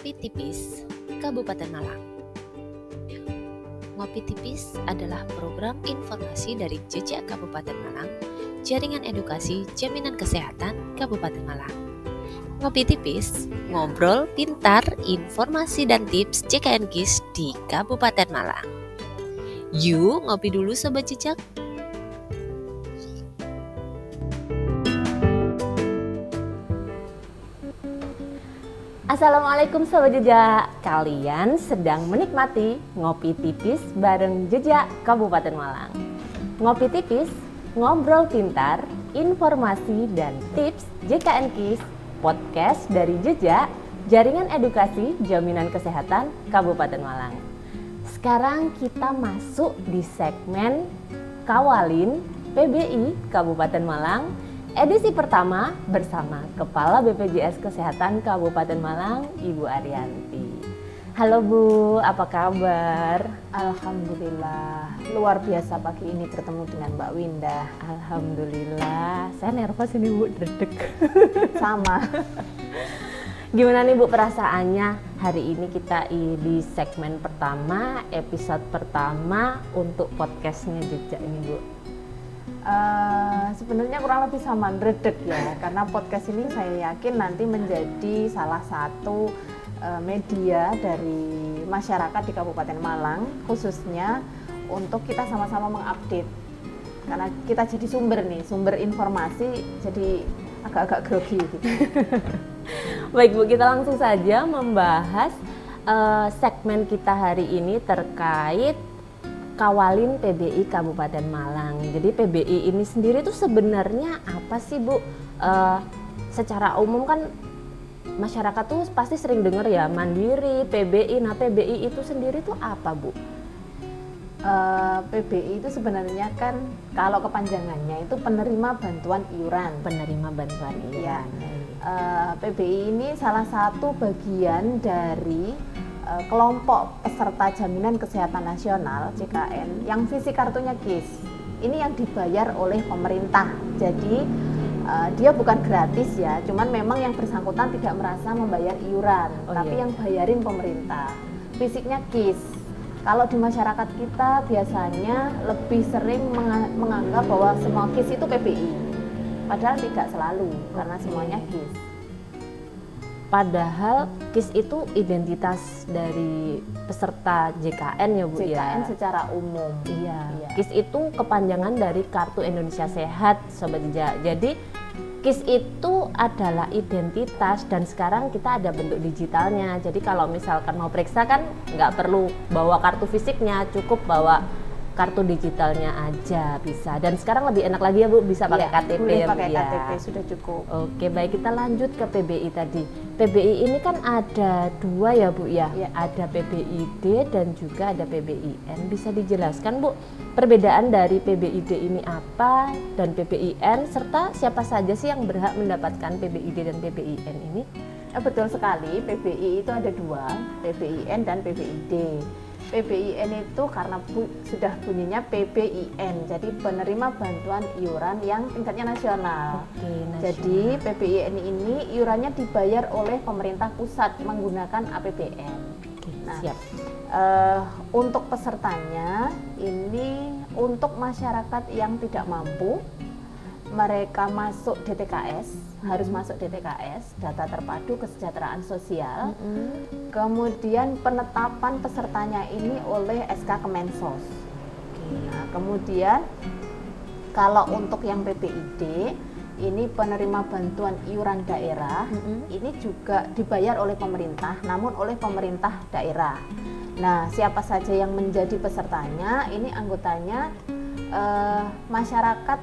Ngopi Tipis, Kabupaten Malang. Ngopi Tipis adalah program informasi dari Jejak Kabupaten Malang, Jaringan Edukasi Jaminan Kesehatan Kabupaten Malang. Ngopi Tipis, ngobrol pintar, informasi dan tips JKN KIS di Kabupaten Malang. Yuk ngopi dulu Sobat Jejak. Assalamualaikum Sobat Jejak, kalian sedang menikmati Ngopi Tipis bareng Jejak Kabupaten Malang. Ngopi Tipis, ngobrol pintar, informasi dan tips JKN KIS, podcast dari Jejak, Jaringan Edukasi Jaminan Kesehatan Kabupaten Malang. Sekarang kita masuk di segmen Kawalin PBI Kabupaten Malang, edisi pertama bersama Kepala BPJS Kesehatan Kabupaten Malang, Ibu Arianti. Halo Bu, apa kabar? Alhamdulillah, luar biasa pagi ini bertemu dengan Mbak Winda. Alhamdulillah, saya nervous ini Bu, deg-deg. Sama. Gimana nih Bu perasaannya hari ini kita di segmen pertama, episode pertama untuk podcastnya Jejak ini Bu? Sebenarnya kurang lebih sama, dredeg ya, karena podcast ini saya yakin nanti menjadi salah satu media dari masyarakat di Kabupaten Malang, khususnya untuk kita sama-sama mengupdate, karena kita jadi sumber informasi, jadi agak-agak grogi gitu. Baik Bu, kita langsung saja membahas segmen kita hari ini terkait Kawalin PBI Kabupaten Malang. Jadi PBI ini sendiri tuh sebenarnya apa sih Bu? Secara umum kan masyarakat tuh pasti sering dengar ya Mandiri, PBI. Nah PBI itu sendiri tuh apa Bu? PBI itu sebenarnya kan kalau kepanjangannya itu penerima bantuan iuran. Penerima bantuan Ya. iuran. PBI ini salah satu bagian dari kelompok peserta jaminan kesehatan nasional JKN yang visi kartunya KIS. Ini yang dibayar oleh pemerintah. Jadi dia bukan gratis ya, cuman memang yang bersangkutan tidak merasa membayar iuran, tapi yang bayarin pemerintah. Fisiknya KIS. Kalau di masyarakat kita biasanya lebih sering menganggap bahwa semua KIS itu PBI. Padahal tidak selalu, karena semuanya KIS. Padahal KIS itu identitas dari peserta JKN ya Bu ya? JKN secara umum. Iya. KIS itu kepanjangan dari Kartu Indonesia Sehat Sobat Jejak. Jadi KIS itu adalah identitas dan sekarang kita ada bentuk digitalnya. Jadi kalau misalkan mau periksa kan nggak perlu bawa kartu fisiknya, cukup bawa kartu digitalnya aja bisa. Dan sekarang lebih enak lagi ya Bu, bisa pakai KTP boleh ya Bu pakai ya. KTP sudah cukup. Oke, baik, kita lanjut ke PBI tadi. PBI ini kan ada dua ya Bu ya, ada PBID dan juga ada PBIN. Bisa dijelaskan Bu perbedaan dari PBID ini apa dan PBIN serta siapa saja sih yang berhak mendapatkan PBID dan PBIN ini? Betul sekali, PBI itu ada dua, PBIN dan PBID. PBIN itu karena sudah bunyinya PBIN, jadi penerima bantuan iuran yang tingkatnya nasional. Nasional. Jadi PBIN ini iurannya dibayar oleh pemerintah pusat menggunakan APBN. Nah, siap. Untuk pesertanya ini untuk masyarakat yang tidak mampu, mereka masuk DTKS, harus masuk DTKS, data terpadu kesejahteraan sosial. Kemudian penetapan pesertanya ini oleh SK Kemensos. Nah, kemudian kalau untuk yang PBID ini penerima bantuan iuran daerah, ini juga dibayar oleh pemerintah, namun oleh pemerintah daerah. Nah, siapa saja yang menjadi pesertanya? Ini anggotanya masyarakat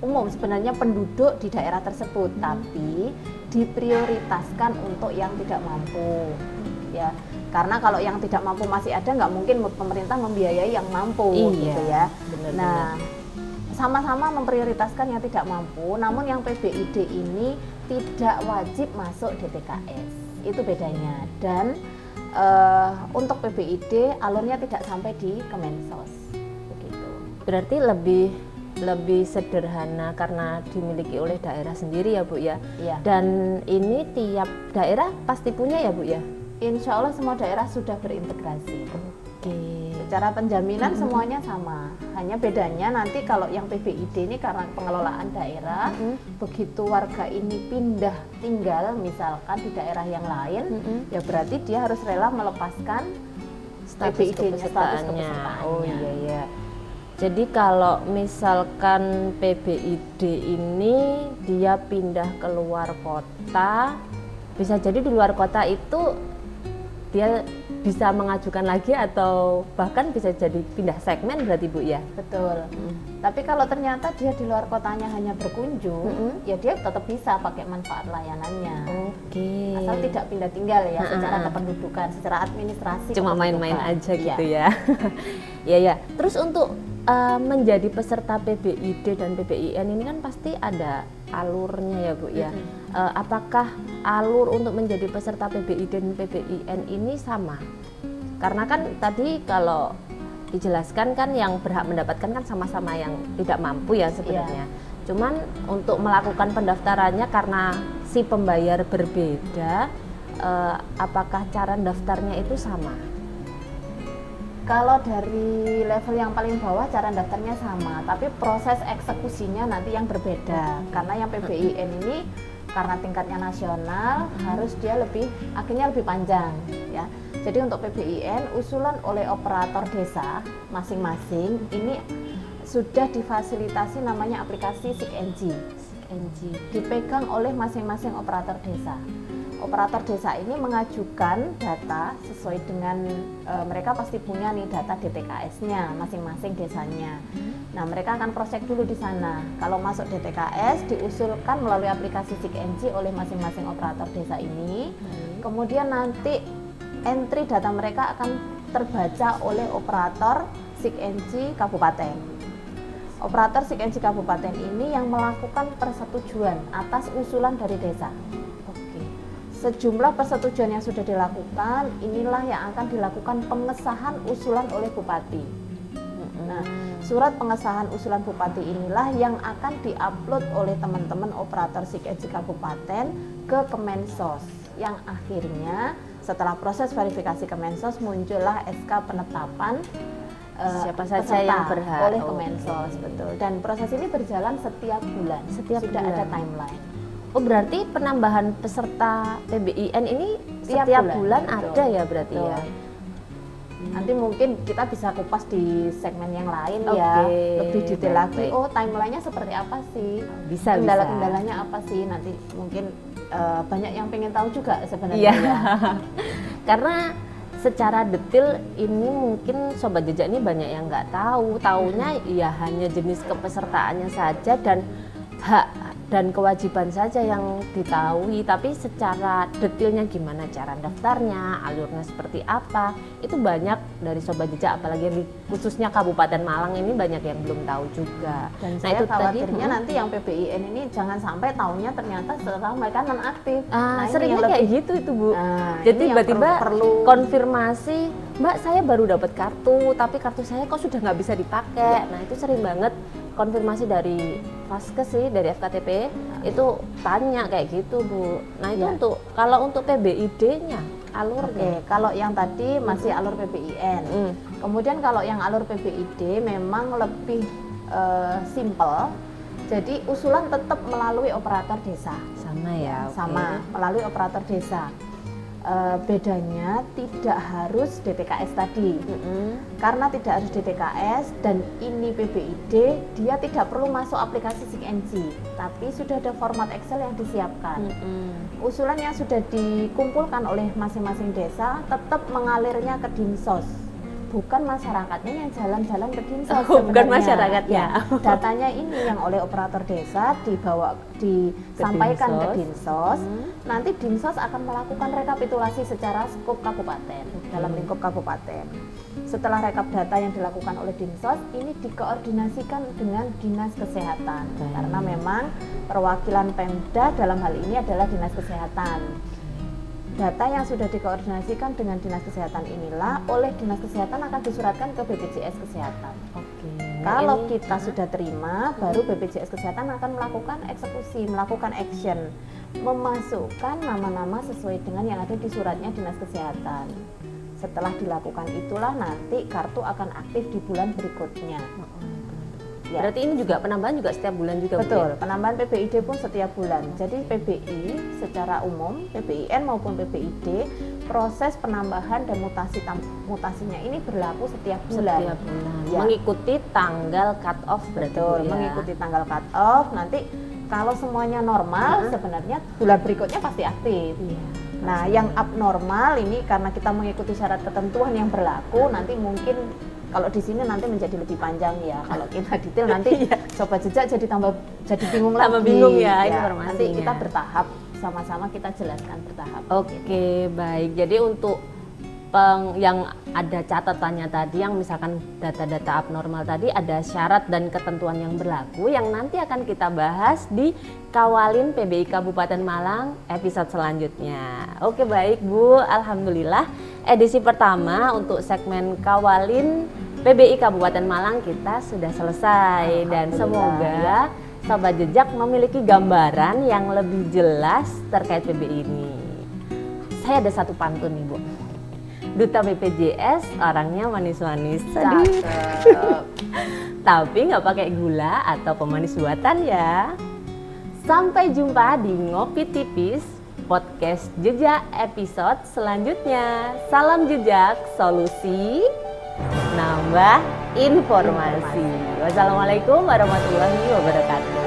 umum, sebenarnya penduduk di daerah tersebut, tapi diprioritaskan untuk yang tidak mampu ya, karena kalau yang tidak mampu masih ada, nggak mungkin pemerintah membiayai yang mampu gitu ya. Nah, sama-sama memprioritaskan yang tidak mampu, namun yang PBID ini tidak wajib masuk DTKS, itu bedanya. Dan untuk PBID alurnya tidak sampai di Kemensos begitu. Berarti lebih lebih sederhana karena dimiliki oleh daerah sendiri ya Bu ya. Iya. Dan ini tiap daerah pasti punya ya Bu ya. Insya Allah semua daerah sudah berintegrasi. Oke. Secara penjaminan semuanya sama. Hanya bedanya nanti kalau yang PBID ini karena pengelolaan daerah, begitu warga ini pindah tinggal misalkan di daerah yang lain, ya berarti dia harus rela melepaskan Status PBID-nya, status kepesertaannya. kepesertaannya. Oh iya ya. Jadi kalau misalkan PBID ini dia pindah ke luar kota, bisa jadi di luar kota itu dia bisa mengajukan lagi atau bahkan bisa jadi pindah segmen berarti Bu ya. Betul. Tapi kalau ternyata dia di luar kotanya hanya berkunjung, ya dia tetap bisa pakai manfaat layanannya. Oke. Asal tidak pindah tinggal ya, secara kependudukan, secara administrasi. Cuma main-main kependudukan. aja Iya. gitu ya. Ya ya. Terus untuk menjadi peserta PBID dan PBIN ini kan pasti ada alurnya ya Bu ya. Apakah alur untuk menjadi peserta PBID dan PBIN ini sama? Karena kan tadi kalau dijelaskan kan yang berhak mendapatkan kan sama-sama yang tidak mampu ya sebenarnya. Cuman untuk melakukan pendaftarannya karena si pembayar berbeda, apakah cara daftarnya itu sama? Kalau dari level yang paling bawah cara daftarnya sama, tapi proses eksekusinya nanti yang berbeda. Karena yang PBIN ini karena tingkatnya nasional harus dia akhirnya lebih panjang ya. Jadi untuk PBIN usulan oleh operator desa masing-masing ini sudah difasilitasi namanya aplikasi SIKNG. Dipegang oleh masing-masing operator desa. Operator desa ini mengajukan data sesuai dengan mereka pasti punya nih data DTKS-nya masing-masing desanya. Nah, mereka akan proses dulu di sana. Kalau masuk DTKS diusulkan melalui aplikasi SIKNG oleh masing-masing operator desa ini. Kemudian nanti entry data mereka akan terbaca oleh operator SIKNG kabupaten. Operator SIKNG kabupaten ini yang melakukan persetujuan atas usulan dari desa. Sejumlah persetujuan yang sudah dilakukan, inilah yang akan dilakukan pengesahan usulan oleh bupati. Nah, surat pengesahan usulan bupati inilah yang akan diupload oleh teman-teman operator SIKNG kabupaten ke Kemensos. Yang akhirnya setelah proses verifikasi Kemensos muncullah SK penetapan siapa saja yang berhak oleh Kemensos, betul. Dan proses ini berjalan setiap bulan. Sudah ada timeline. Oh berarti penambahan peserta PBIN ini setiap bulan ada ya berarti ya? Nanti mungkin kita bisa kupas di segmen yang lain ya, lebih detail lagi. Oh timelinenya seperti apa sih? Bisa. Kendala-kendalanya apa sih? Nanti mungkin banyak yang pengen tahu juga sebenarnya. Ya. Karena secara detail ini mungkin Sobat Jejak ini banyak yang nggak tahu. Taunya ya hanya jenis kepesertaannya saja dan hak dan kewajiban saja yang diketahui, tapi secara detailnya gimana cara daftarnya, alurnya seperti apa, itu banyak dari Sobat Jejak, apalagi yang khususnya Kabupaten Malang ini banyak yang belum tahu juga. Dan nah saya itu khawatirnya nanti yang PBIN ini jangan sampai tahunya ternyata setelah mereka nonaktif. Seringnya kayak gitu itu Bu. Jadi tiba-tiba perlu konfirmasi, Mbak saya baru dapat kartu, tapi kartu saya kok sudah nggak bisa dipakai. Nah itu sering banget konfirmasi dari Vaskes sih, dari FKTP itu tanya kayak gitu Bu. Nah itu kalau untuk PBID-nya alurnya. Kalau yang tadi masih alur PBIN. Kemudian kalau yang alur PBID memang lebih simple. Jadi usulan tetap melalui operator desa. Sama ya. Sama melalui operator desa. Bedanya tidak harus DTKS tadi. Karena tidak harus DTKS dan ini PBID, dia tidak perlu masuk aplikasi SIKNG, tapi sudah ada format Excel yang disiapkan. Usulan yang sudah dikumpulkan oleh masing-masing desa tetap mengalirnya ke Dinsos. Bukan masyarakatnya yang jalan-jalan ke Dinsos. Bukan masyarakatnya. Datanya ini yang oleh operator desa disampaikan ke Dinsos. Nanti Dinsos akan melakukan rekapitulasi secara skop kabupaten, dalam lingkup kabupaten. Setelah rekap data yang dilakukan oleh Dinsos, ini dikoordinasikan dengan Dinas Kesehatan. Karena memang perwakilan Pemda dalam hal ini adalah Dinas Kesehatan. Data yang sudah dikoordinasikan dengan Dinas Kesehatan inilah oleh Dinas Kesehatan akan disuratkan ke BPJS Kesehatan. Kalau ini, kita sudah terima, baru BPJS Kesehatan akan melakukan eksekusi, melakukan action, memasukkan nama-nama sesuai dengan yang ada di suratnya Dinas Kesehatan. Setelah dilakukan itulah nanti kartu akan aktif di bulan berikutnya. Ya. Berarti ini juga penambahan juga setiap bulan juga, Bu, Betul, ya? penambahan PBID pun setiap bulan. Jadi PBI secara umum, PBIN maupun PBID, proses penambahan dan mutasinya ini berlaku setiap bulan. Setiap bulan. Ya. Mengikuti tanggal cut off berarti, Betul, Bu, ya? mengikuti tanggal cut off. Nanti kalau semuanya normal, sebenarnya bulan berikutnya pasti aktif. Iya. Nah, yang abnormal ini karena kita mengikuti syarat ketentuan yang berlaku, nanti mungkin kalau di sini nanti menjadi lebih panjang ya. Kalau kita detail nanti sobat jejak jadi bingung Tambah lagi. bingung ya informasinya. Nanti kita bertahap, sama-sama kita jelaskan bertahap. Oke, baik. Jadi untuk yang ada catatannya tadi, yang misalkan data-data abnormal tadi, ada syarat dan ketentuan yang berlaku yang nanti akan kita bahas di Kawalin PBI Kabupaten Malang episode selanjutnya. Oke, baik Bu, alhamdulillah edisi pertama untuk segmen Kawalin PBI Kabupaten Malang kita sudah selesai, dan semoga sobat jejak memiliki gambaran yang lebih jelas terkait PBI ini. Saya ada satu pantun nih, Bu. Duta BPJS orangnya manis-manis, Cakep. tapi nggak pakai gula atau pemanis buatan ya. Sampai jumpa di Ngopi Tipis podcast Jejak episode selanjutnya. Salam jejak, solusi nambah informasi. Wassalamualaikum warahmatullahi wabarakatuh.